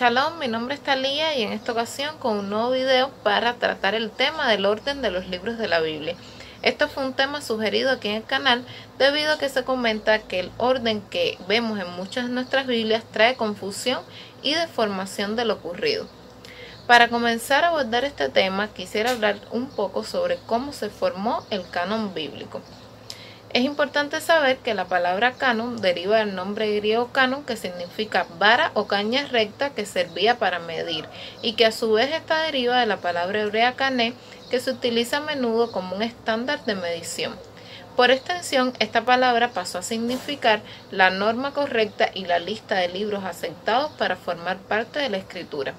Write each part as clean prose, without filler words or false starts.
Shalom, mi nombre es Talía y en esta ocasión con un nuevo video para tratar el tema del orden de los libros de la Biblia. Esto fue un tema sugerido aquí en el canal debido a que se comenta que el orden que vemos en muchas de nuestras Biblias trae confusión y deformación de lo ocurrido. Para comenzar a abordar este tema quisiera hablar un poco sobre cómo se formó el canon bíblico. Es importante saber que la palabra canon deriva del nombre griego canon, que significa vara o caña recta que servía para medir, y que a su vez esta deriva de la palabra hebrea cané, que se utiliza a menudo como un estándar de medición. Por extensión, esta palabra pasó a significar la norma correcta y la lista de libros aceptados para formar parte de la escritura.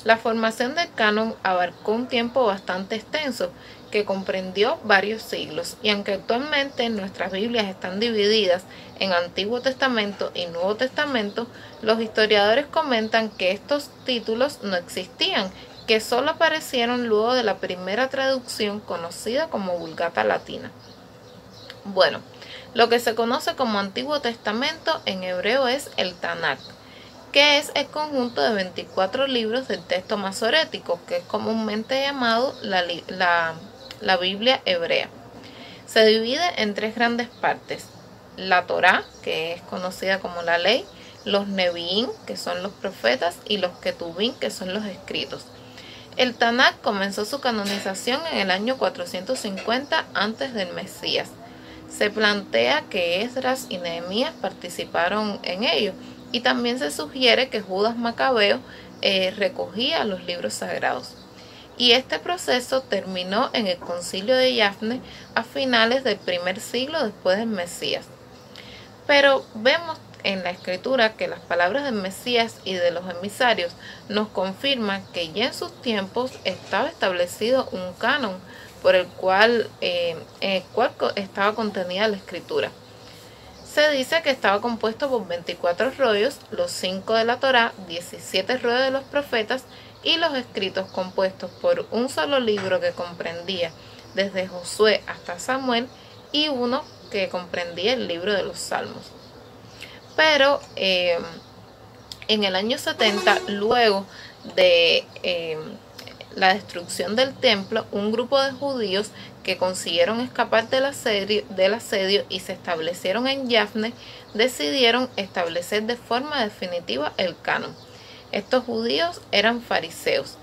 La formación del canon abarcó un tiempo bastante extenso, que comprendió varios siglos, y aunque actualmente nuestras Biblias están divididas en Antiguo Testamento y Nuevo Testamento, los historiadores comentan que estos títulos no existían, que solo aparecieron luego de la primera traducción conocida como Vulgata Latina. Bueno, lo que se conoce como Antiguo Testamento en hebreo es el Tanakh, que es el conjunto de 24 libros del texto masorético, que es comúnmente llamado la Biblia hebrea. Se divide en tres grandes partes: la Torá, que es conocida como la ley, los Neviín, que son los profetas, y los Ketubín, que son los escritos. El Tanakh comenzó su canonización en el año 450 antes del Mesías. Se plantea que Esdras y Nehemías participaron en ello, y también se sugiere que Judas Macabeo recogía los libros sagrados. Y este proceso terminó en el concilio de Yafne a finales del primer siglo después del Mesías. Pero vemos en la escritura que las palabras del Mesías y de los emisarios nos confirman que ya en sus tiempos estaba establecido un canon en el cual estaba contenida la escritura. Se dice que estaba compuesto por 24 rollos, los 5 de la Torá, 17 rollos de los profetas y los escritos compuestos por un solo libro que comprendía desde Josué hasta Samuel y uno que comprendía el libro de los Salmos. Pero en el año 70, luego de la destrucción del templo, un grupo de judíos que consiguieron escapar del asedio y se establecieron en Yafne, decidieron establecer de forma definitiva el canon. Estos judíos eran fariseos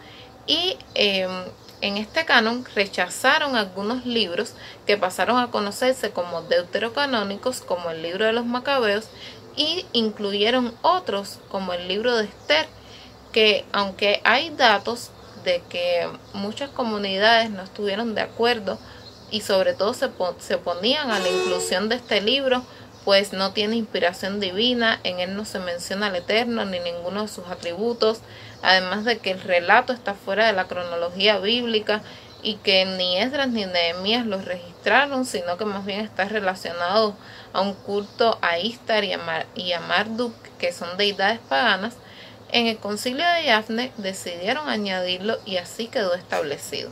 y en este canon rechazaron algunos libros que pasaron a conocerse como deuterocanónicos, como el libro de los Macabeos, y incluyeron otros como el libro de Esther, que aunque hay datos de que muchas comunidades no estuvieron de acuerdo y sobre todo se oponían a la inclusión de este libro, pues no tiene inspiración divina, en él no se menciona al Eterno ni ninguno de sus atributos, además de que el relato está fuera de la cronología bíblica y que ni Esdras ni Nehemías los registraron, sino que más bien está relacionado a un culto a Istar y a Marduk, que son deidades paganas. En el concilio de Yafne decidieron añadirlo y así quedó establecido.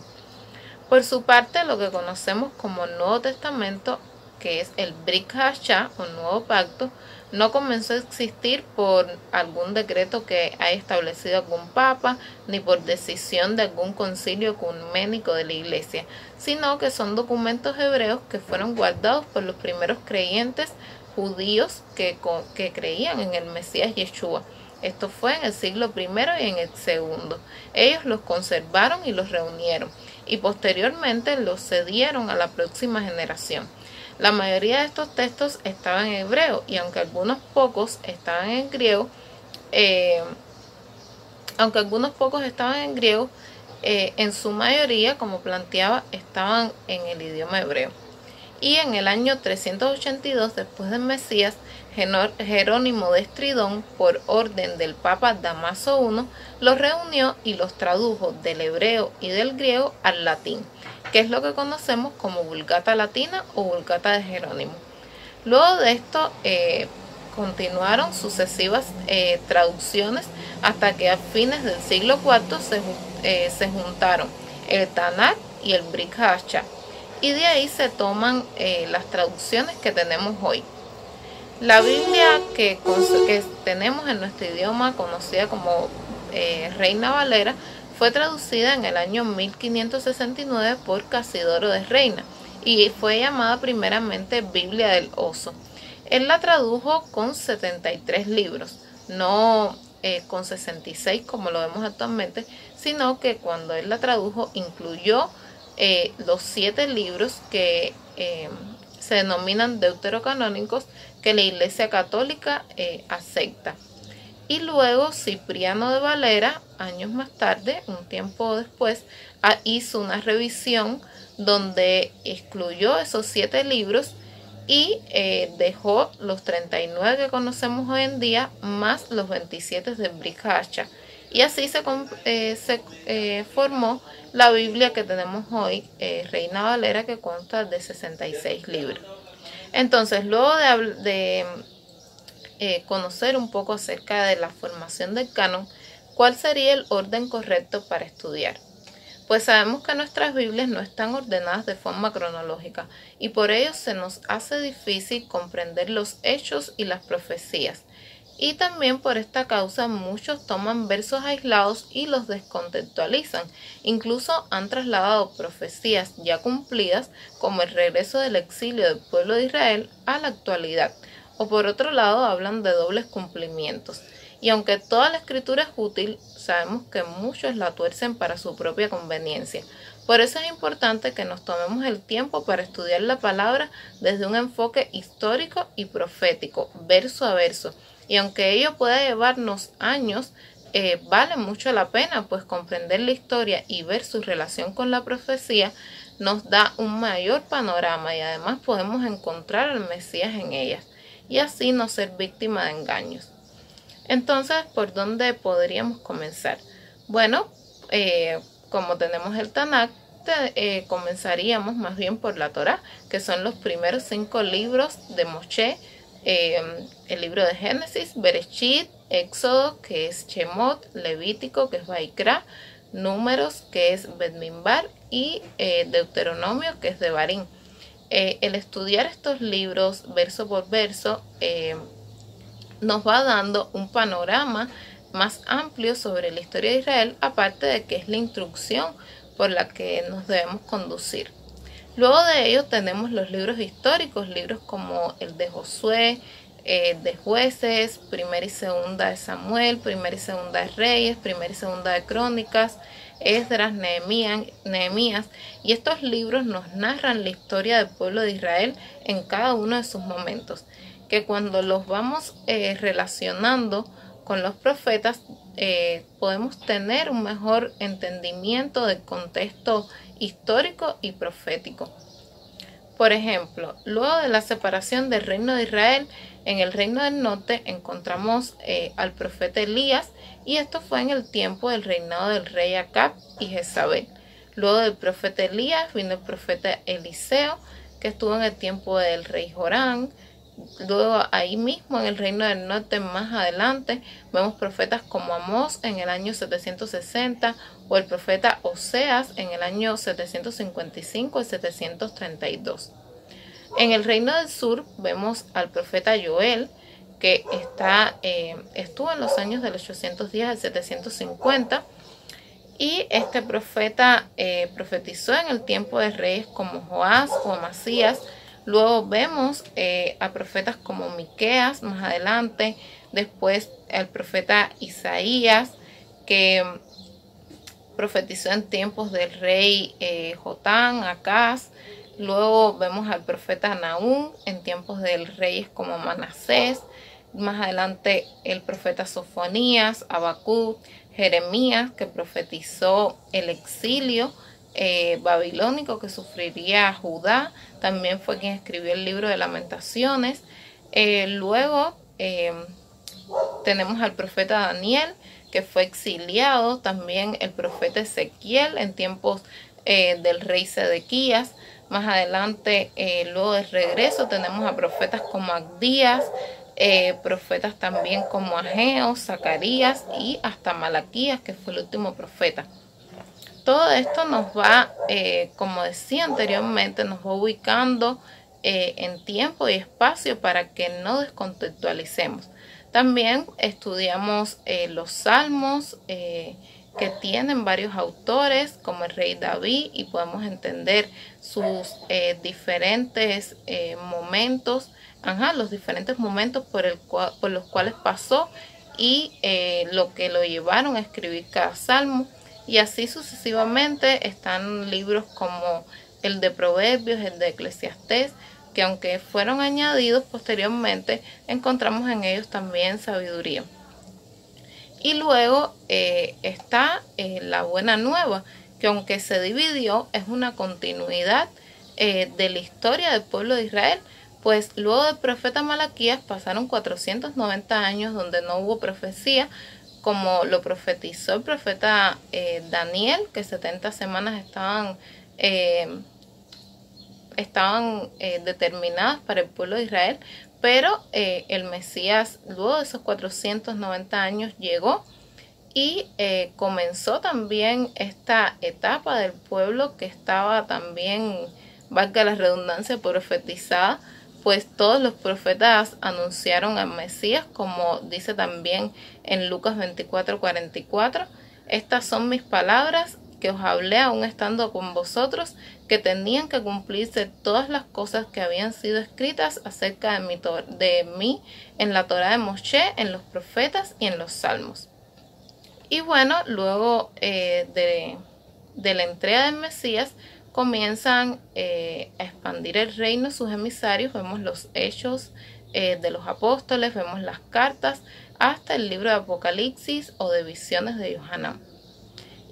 Por su parte, lo que conocemos como Nuevo Testamento, que es el Brit Hashah o Nuevo Pacto, no comenzó a existir por algún decreto que haya establecido algún papa, ni por decisión de algún concilio ecuménico de la iglesia, sino que son documentos hebreos que fueron guardados por los primeros creyentes judíos que creían en el Mesías Yeshua. Esto fue en el siglo I y en el II. Ellos los conservaron y los reunieron, y posteriormente los cedieron a la próxima generación. La mayoría de estos textos estaban en hebreo, y aunque algunos pocos estaban en griego, en su mayoría, como planteaba, estaban en el idioma hebreo. Y en el año 382 después del Mesías, Jerónimo de Estridón, por orden del Papa Damaso I, los reunió y los tradujo del hebreo y del griego al latín, que es lo que conocemos como Vulgata Latina o Vulgata de Jerónimo. Luego de esto continuaron sucesivas traducciones hasta que a fines del siglo IV se juntaron el Tanakh y el Brit Hashah, y de ahí se toman las traducciones que tenemos hoy. La Biblia que tenemos en nuestro idioma, conocida como Reina Valera, fue traducida en el año 1569 por Casidoro de Reina y fue llamada primeramente Biblia del Oso. Él la tradujo con 73 libros, no con 66 como lo vemos actualmente, sino que cuando él la tradujo incluyó los 7 libros que se denominan deuterocanónicos, que la Iglesia Católica acepta. Y luego Cipriano de Valera, años más tarde, un tiempo después, hizo una revisión donde excluyó esos 7 libros y dejó los 39 que conocemos hoy en día, más los 27 de Brit Hacham. Y así se formó la Biblia que tenemos hoy, Reina Valera, que consta de 66 libros. Entonces, luego de conocer un poco acerca de la formación del canon, ¿cuál sería el orden correcto para estudiar? Pues sabemos que nuestras Biblias no están ordenadas de forma cronológica y por ello se nos hace difícil comprender los hechos y las profecías. Y también por esta causa muchos toman versos aislados y los descontextualizan. Incluso han trasladado profecías ya cumplidas, como el regreso del exilio del pueblo de Israel, a la actualidad. O por otro lado hablan de dobles cumplimientos. Y aunque toda la escritura es útil, sabemos que muchos la tuercen para su propia conveniencia. Por eso es importante que nos tomemos el tiempo para estudiar la palabra desde un enfoque histórico y profético, verso a verso. Y aunque ello pueda llevarnos años, vale mucho la pena, pues comprender la historia y ver su relación con la profecía nos da un mayor panorama y además podemos encontrar al Mesías en ellas y así no ser víctima de engaños. Entonces, ¿por dónde podríamos comenzar? Bueno, como tenemos el Tanakh, comenzaríamos más bien por la Torá, que son los primeros 5 libros de Moshe, el libro de Génesis, Bereshit, Éxodo, que es Shemot, Levítico, que es Vaikra, Números, que es Bamidbar, y Deuteronomio, que es Devarim. El estudiar estos libros verso por verso nos va dando un panorama más amplio sobre la historia de Israel, aparte de que es la instrucción por la que nos debemos conducir. Luego de ello tenemos los libros históricos, libros como el de Josué, de Jueces, Primera y Segunda de Samuel, Primera y Segunda de Reyes, Primera y Segunda de Crónicas, Esdras, Nehemías, y estos libros nos narran la historia del pueblo de Israel en cada uno de sus momentos, que cuando los vamos relacionando con los profetas, podemos tener un mejor entendimiento del contexto histórico y profético. Por ejemplo, luego de la separación del reino de Israel, en el reino del norte encontramos al profeta Elías, y esto fue en el tiempo del reinado del rey Acab y Jezabel. Luego del profeta Elías vino el profeta Eliseo, que estuvo en el tiempo del rey Joram. Luego ahí mismo en el reino del norte, más adelante, vemos profetas como Amós en el año 760 o el profeta Oseas en el año 755 y 732. En el reino del sur vemos al profeta Joel, que estuvo en los años del 810 al 750, y este profeta profetizó en el tiempo de reyes como Joás o Amasías. Luego vemos a profetas como Miqueas más adelante, después el profeta Isaías, que profetizó en tiempos del rey Jotán, Acaz. Luego vemos al profeta Nahum en tiempos de reyes como Manasés. Más adelante el profeta Sofonías, Habacuc, Jeremías, que profetizó el exilio babilónico que sufriría Judá. También fue quien escribió el libro de Lamentaciones. Luego tenemos al profeta Daniel, que fue exiliado. También el profeta Ezequiel en tiempos del rey Sedequías. Más adelante, luego del regreso, tenemos a profetas como Abdías, profetas también como Ageo, Zacarías y hasta Malaquías, que fue el último profeta. Todo esto nos va, como decía anteriormente, nos va ubicando en tiempo y espacio para que no descontextualicemos. También estudiamos los salmos que tienen varios autores como el rey David, y podemos entender sus diferentes momentos, los diferentes momentos por los cuales pasó y lo que lo llevaron a escribir cada salmo. Y así sucesivamente están libros como el de Proverbios, el de Eclesiastés, que aunque fueron añadidos posteriormente, encontramos en ellos también sabiduría. Y luego está la Buena Nueva, que aunque se dividió, es una continuidad de la historia del pueblo de Israel, pues luego del profeta Malaquías pasaron 490 años donde no hubo profecía, como lo profetizó el profeta Daniel, que 70 semanas estaban determinadas para el pueblo de Israel, pero el Mesías luego de esos 490 años llegó y comenzó también esta etapa del pueblo que estaba también, valga la redundancia, profetizada, pues todos los profetas anunciaron al Mesías, como dice también en Lucas 24:44. Estas son mis palabras que os hablé aún estando con vosotros, que tenían que cumplirse todas las cosas que habían sido escritas acerca de mí en la Torá de Moshe, en los profetas y en los salmos. Y bueno, luego de la entrega del Mesías, comienzan a expandir el reino sus emisarios. Vemos los hechos de los apóstoles, vemos las cartas, hasta el libro de Apocalipsis o de visiones de Yohanan.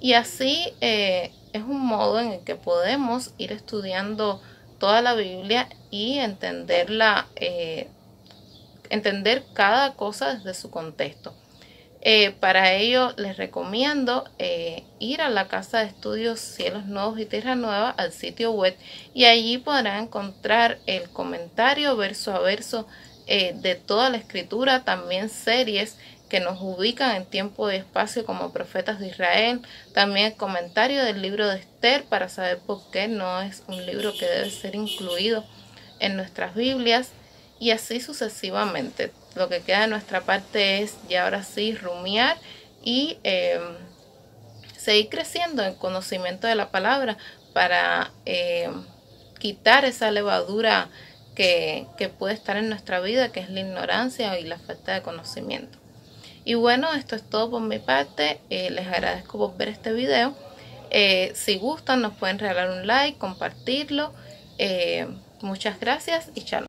Y así es un modo en el que podemos ir estudiando toda la Biblia y entenderla, entender cada cosa desde su contexto. Para ello les recomiendo ir a la Casa de Estudios Cielos Nuevos y Tierra Nueva, al sitio web, y allí podrán encontrar el comentario verso a verso de toda la escritura, también series que nos ubican en tiempo y espacio como profetas de Israel, también el comentario del libro de Esther para saber por qué no es un libro que debe ser incluido en nuestras Biblias, y así sucesivamente. Lo que queda de nuestra parte es ya ahora sí rumiar y seguir creciendo en conocimiento de la palabra para quitar esa levadura que puede estar en nuestra vida, que es la ignorancia y la falta de conocimiento. Y bueno, esto es todo por mi parte. Les agradezco por ver este video. Si gustan, nos pueden regalar un like, compartirlo. Muchas gracias y chao.